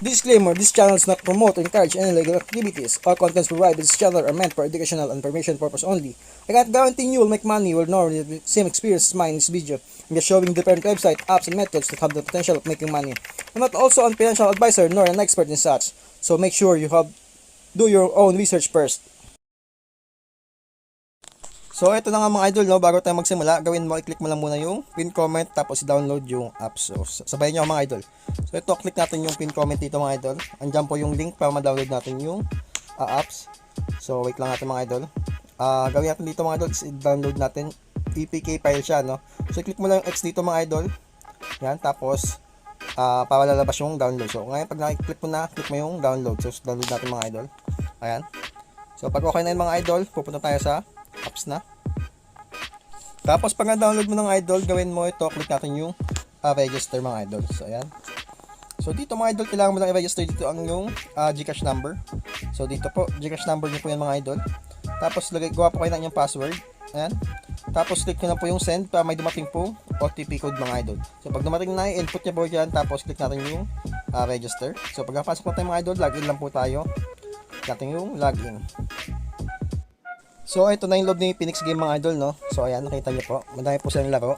Disclaimer, this channel does not promote or encourage any illegal activities. All contents provided by this channel are meant for educational and information purpose only. I can't guarantee you will make money or nor will the same experience as mine in this video. I'm just showing different websites, apps, and methods that have the potential of making money. I'm not also a financial advisor nor an expert in such, so make sure you do your own research first. So ito na nga mga idol, no, bago tayo magsimula, gawin mo, i-click mo lang muna yung pin comment tapos i-download yung app. So sabayan nyo mga idol. So ito, click natin yung pin comment dito mga idol. Andyan po yung link para ma-download natin yung apps. So wait lang natin mga idol. Gawin natin dito mga idol, i-download natin. PPK file siya, no. So i-click mo lang yung X dito mga idol. Yan, tapos para lalabas yung download. So ngayon pag nakiklik mo na, click mo yung download. So download natin mga idol. Ayan. So pag okay na yung mga idol, pupunta tayo sa apps na. Tapos pag na-download mo ng idol, gawin mo ito, click natin yung register mga idol. So ayan. So dito mga idol, kailangan mo lang i-register dito ang yung GCash number. So dito po, GCash number niyo po yan mga idol. Tapos gawa po kayo ng inyong password. Ayan. Tapos click nyo na po yung send para may dumating po OTP code mga idol. So pag dumating na, input nyo po dyan. Tapos click natin yung register. So pag napasok na tayo mga idol, login lang po tayo. Natin yung login. So ito na yung loob ni Phoenix Game mga idol, no. So ayan, nakita niyo po, madami po silang laro.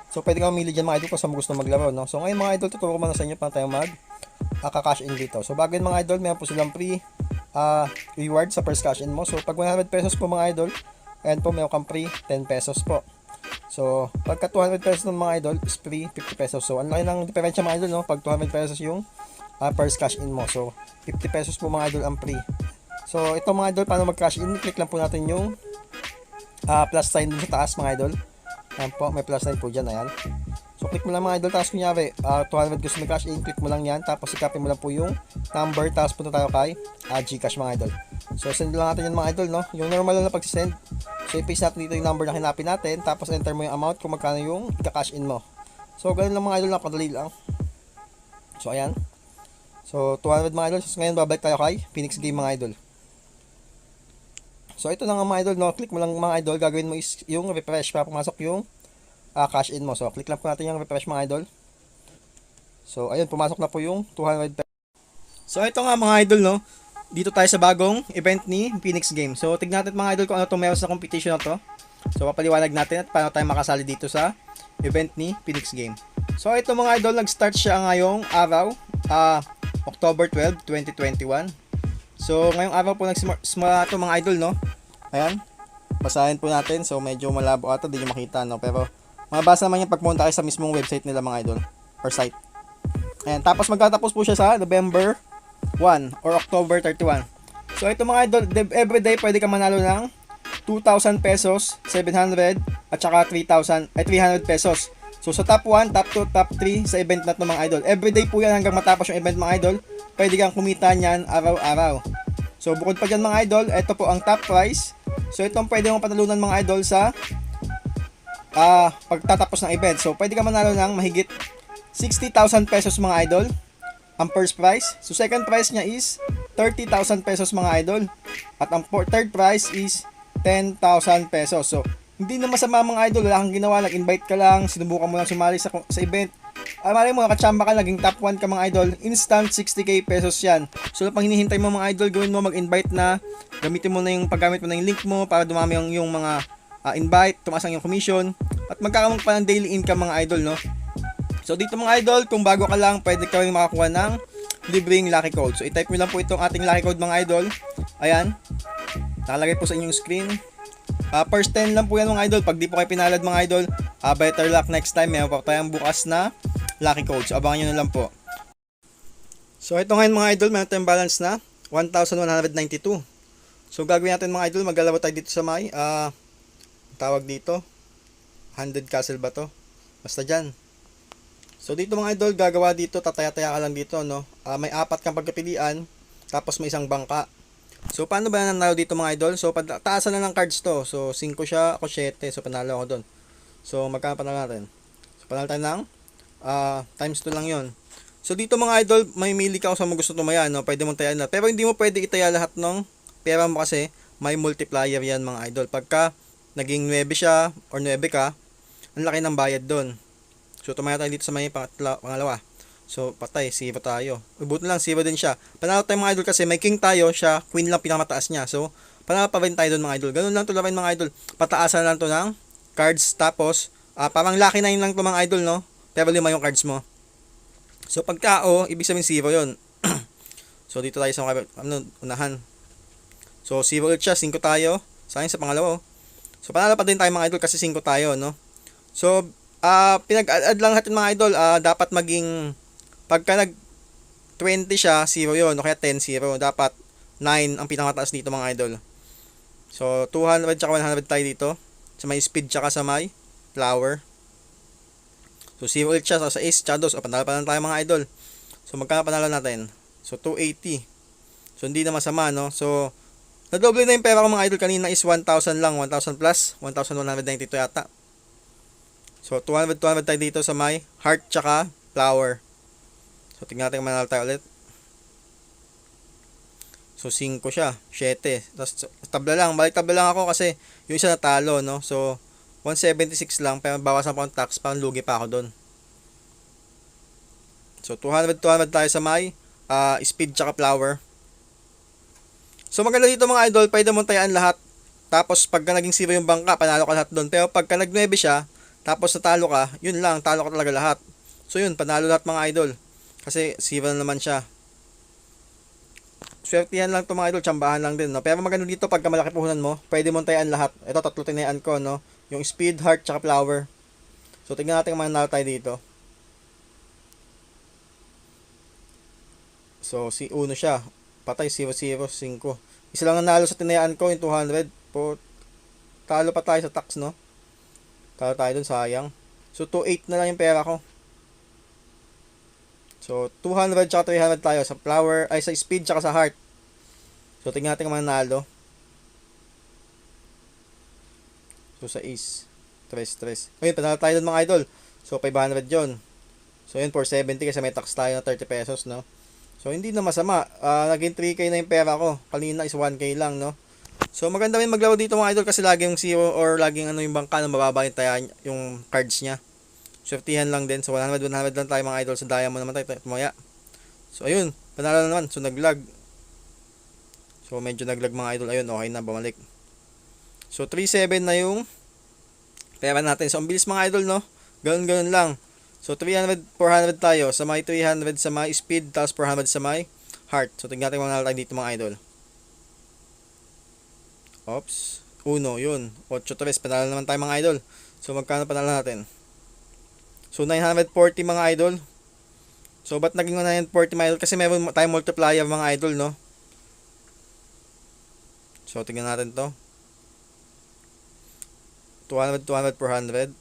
So pwede kang mamili diyan mga idol kung saan mo gusto maglaro, no. So ngayon mga idol, tuturo ko muna sa inyo paano tayo cash in dito. So bago yun mga idol, meron po silang free reward sa first cash in mo. So pag 100 pesos po mga idol, ayan po, meron kang free 10 pesos po. So pagka 200 pesos ng mga idol, is free 50 pesos. So ang laki ng diferensya mga idol, no. Pag 200 pesos yung first cash in mo. So 50 pesos po mga idol ang free. So ito mga idol, paano mag-cash in? Click lang po natin yung plus sign dun sa taas mga idol. Ayan po, may plus sign po dyan, ayan. So click mo lang mga idol, tapos kunyari 200 gusto mag-cash in, click mo lang yan, tapos i-copy mo lang po yung number, tapos punta tayo kay Gcash mga idol. So send lang natin yan mga idol, no? Yung normal lang na pag-send. So i-paste natin dito yung number na hinapin natin, tapos enter mo yung amount kung magkano yung i-cash in mo. So ganun lang mga idol, napakadali lang. So ayan. So 200 mga idol, so ngayon babalik tayo kay Phoenix Game mga idol. So ito na nga mga idol, no, click mo lang mga idol, gagawin mo is yung refresh para pumasok yung cash in mo. So click lang po natin yung refresh mga idol. So ayun, pumasok na po yung 200 pesos. So ito nga mga idol, no, dito tayo sa bagong event ni Phoenix Game. So tignan natin mga idol kung ano itong meron sa competition na to. So papaliwanag natin at paano tayo makasali dito sa event ni Phoenix Game. So ito mga idol, nag-start siya ngayong araw, October 12, 2021. So ngayong araw po nagsimula ito mga idol, no. Ayan, basahin po natin. So medyo malabo ata, hindi nyo makita, no. Pero mabasa naman yung pagpunta kayo sa mismong website nila mga idol, or site. Ayan, tapos magtatapos po siya sa November 1 or October 31. So ito mga idol, everyday pwede ka manalo ng 2,000 pesos, 700 at saka 300 pesos. So sa top 1, top 2, top 3 sa event na ito mga idol. Everyday po yan hanggang matapos yung event mga idol. Pwede kang kumita niyan araw-araw. So bukod pa dyan mga idol, ito po ang top prize. So itong pwede mong panalunan mga idol sa pagtatapos ng event. So pwede ka manalo ng mahigit 60,000 pesos mga idol ang first prize. So second prize niya is 30,000 pesos mga idol. At ang third prize is 10,000 pesos. So hindi na masama mga idol, wala kang ginawa, nag-invite ka lang, sinubukan mo lang sumali sa event. Malay mo, nakachamba ka, naging top 1 ka mga idol, instant 60k pesos yan. So pang hinihintay mo mga idol, gawin mo, mag-invite na, gamitin mo na yung paggamit mo na yung link mo para dumami yung mga invite, tumaas ang yung commission, at magkakaroon pa ng daily income mga idol, no. So dito mga idol, kung bago ka lang, pwede ka rin makakuha ng libreng lucky code. So i-type mo lang po itong ating lucky code mga idol. Ayan, nakalagay po sa inyong screen. First 10 lang po yan mga idol. Pag di po kayo pinalad mga idol, better luck next time. Meron pa tayong bukas na lucky code. So abangan nyo na lang po. So ito ngayon mga idol, meron tayong balance na 1,192. So gagawin natin mga idol, maglalaro tayo dito sa may tawag dito 100 castle ba to? Basta dyan. So dito mga idol, gagawa dito, tataya-taya ka lang dito, no. May 4 kang pagkapilian, tapos may isang bangka. So paano ba nanalo dito mga idol? So taasan na ng cards to. So 5 siya, ako 7. So panalo ako doon. So magkano panalo natin? So panalo tayo ng times 2 lang yon. So dito mga idol, may mili ka kung saan mo gusto tumaya, no? Pwede mong tayaan na. Pero hindi mo pwede itaya lahat ng pera mo kasi may multiplier yan mga idol. Pagka naging 9 siya or 9 ka, ang laki ng bayad doon. So tumaya tayo dito sa may pangalawa. So, patay, 0 tayo. Buti na lang, 0 din siya. Panalo tayo mga idol kasi may king tayo, siya, queen lang pinakamataas niya. So, panalo pa rin tayo doon mga idol. Ganun lang to laban mga idol. Pataasan lang to ng cards. Tapos, parang lucky 9 lang to mga idol, no? Pero 5 yung cards mo. So, pagka O, ibig sabihin 0 yun. So, dito tayo sa unahan. So, 0 ulit siya, 5 tayo. Sayang sa pangalawa, oh. So, panalo pa din tayo mga idol kasi 5 tayo, no? So, pinag-add lang natin mga idol, dapat maging pagka nag 20 siya, 0 yun, o kaya 10, 0. Dapat 9 ang pinakamataas dito mga idol. So, 200 tsaka 100 tayo dito. Sa may speed tsaka sa may flower. So, 0 ulit siya. So, sa ace tsaka 2. O, panalo pa lang tayo mga idol. So, magkano panalo natin? So, 280. So, hindi na masama, no? So, nadoble na yung pera ko mga idol. Kanina is 1,000 lang. 1,000 plus. 1,192 yata. So, 200 tayo dito sa may heart tsaka flower. So, tingnan natin kung manalo tayo ulit. So, 5 siya. 7. Tapos, tabla lang. Balik tabla lang ako kasi yung isa natalo, no? So, 176 lang. Pero bawasan pa ang tax. Parang lugi pa ako doon. So, 200 tayo sa may speed tsaka flower. So, maganda dito mga idol. Pwede mo tayaan lahat. Tapos, pagka naging 0 yung bangka, panalo ka lahat doon. Pero, pagka nag-9 siya, tapos natalo ka, yun lang. Talo ka talaga lahat. So, yun. Panalo lahat mga idol. Kasi 0 na naman siya. Swertihan lang to mga idol, tsambahan lang din, no? Pero maganda dito pagka malaki puhunan mo, pwede mo tayan lahat. Ito, tatlo tinayaan ko, no? Yung speed, heart, tsaka flower. So, tingnan natin kung manalo tayo dito. So, si Uno siya. Patay, 0-0, 5. Isa lang nanalo sa tinayaan ko, yung 200. Talo pa tayo sa tax, no? Talo tayo dun, sayang. So, 2.8 na lang yung pera ko. So, 200 tsaka 300 tayo sa flower, ay sa speed tsaka sa heart. So, tingnan natin kung manalo. So, sa ace. 3. Ayun, panalo tayo dun mga idol. So, 500 yun. So, yun, 470 kasi may tax tayo na 30 pesos, no? So, hindi na masama. Naging 3K na yung pera ko. Kanina is 1K lang, no? So, maganda rin maglaro dito mga idol kasi lagi yung 0 or laging yung bangka na mababa yung cards niya. Swertihan lang din. So, 100 lang tayo mga idol. Sa diamond naman tayo tumaya. So, ayun. Panalo naman. So, naglag. So, medyo naglag mga idol. Ayun, okay na. Bumalik. So, 3.7 na yung pera natin. So, ang bilis mga idol, no? Ganun lang. So, 300, 400 tayo. Sa may 300 sa may speed. Tapos 400 sa may heart. So, tignan natin mga tayo dito mga idol. Oops. Uno, yun. 8-3. Panalo naman tayo mga idol. So, magkano panalo natin? So, 940 mga idol. So, ba't naging 940 mga idol? Kasi meron tayong multiplier mga idol, no? So, tingnan natin to. 200, 400.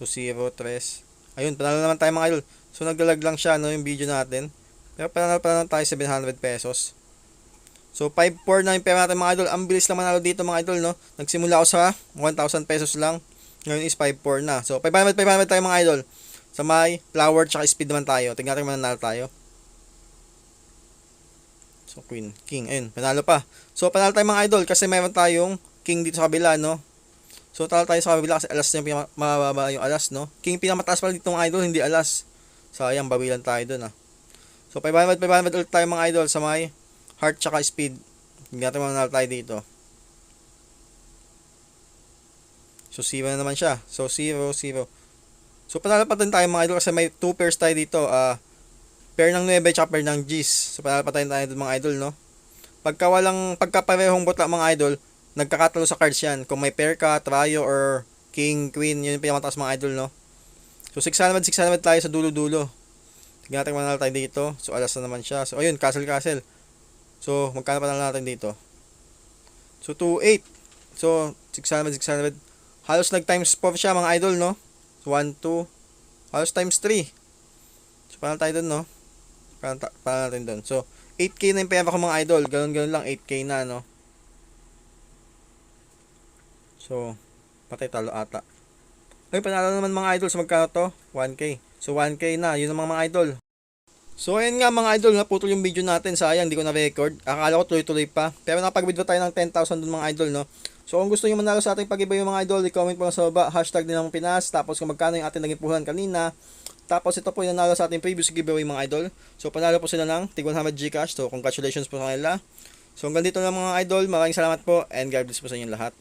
So, 0, 3. Ayun, panalo naman tayo mga idol. So, naglalag lang siya, no, yung video natin. Pero panalo tayo 700 pesos. So, 5-4 na yung pera natin mga idol. Ang bilis lang manalo dito mga idol, no? Nagsimula ako sa 1,000 pesos lang. Ngayon is 5-4 na. So, 500 tayo mga idol. Sa may flower tsaka speed naman tayo. Tingnan natin manalo tayo. So, queen, king. Ayun, panalo pa. So, panalo tayo mga idol kasi meron tayong king dito sa kabila, no? So, talo tayo sa kabila kasi alas yung mababa yung alas, no? King pinamataas pala dito mga idol, hindi alas. Sayang, bawilan tayo dun, ah. So, 500 ulit tayo mga idol sa may heart tsaka speed. Hindi natin manalo tayo dito. So, 0 na naman siya. So, 0. So, panalo pa din tayo mga idol kasi may 2 pairs tayo dito. Pair ng 9 tsaka pair ng G's. So, panalo pa tayo mga idol, no? Pagka parehong butla mga idol, nagkakatalo sa cards yan. Kung may pair ka, trio, or king, queen, yun yung pinamataas mga idol, no? So, 600 tayo sa dulo-dulo. Tignan natin manalo tayo dito. So, alas na naman siya. So, ayun, castle. So, magkano pa natin dito? So, 2.8. So, 600. Halos nag-times 4 siya mga idol, no? So, 1, 2. Halos times 3. So, paano tayo dun, no? Paano natin dun? So, 8K na yung pera ko mga idol. Ganun lang, 8K na, no? So, patay talo ata. Ay, panalo naman mga idol. So, magkano to? 1K. So, 1K na. Yun ang mga idol. So, ayun nga mga idol, naputol yung video natin. Sayang, hindi ko na-record. Akala ko tuloy-tuloy pa. Pero napag-withdraw tayo ng 10,000 dun mga idol, no? So kung gusto niyo manalo sa ating pag-giveaway mga idol, i-comment po lang sa baba, hashtag nilang Pinas, tapos kung magkano yung ating naging puhunan kanina. Tapos ito po yung nanalo sa ating previous giveaway mga idol. So panalo po sila ng tig 100 Gcash. So congratulations po sa kanila. So hanggang dito lang mga idol, maraming salamat po and God bless po sa inyong lahat.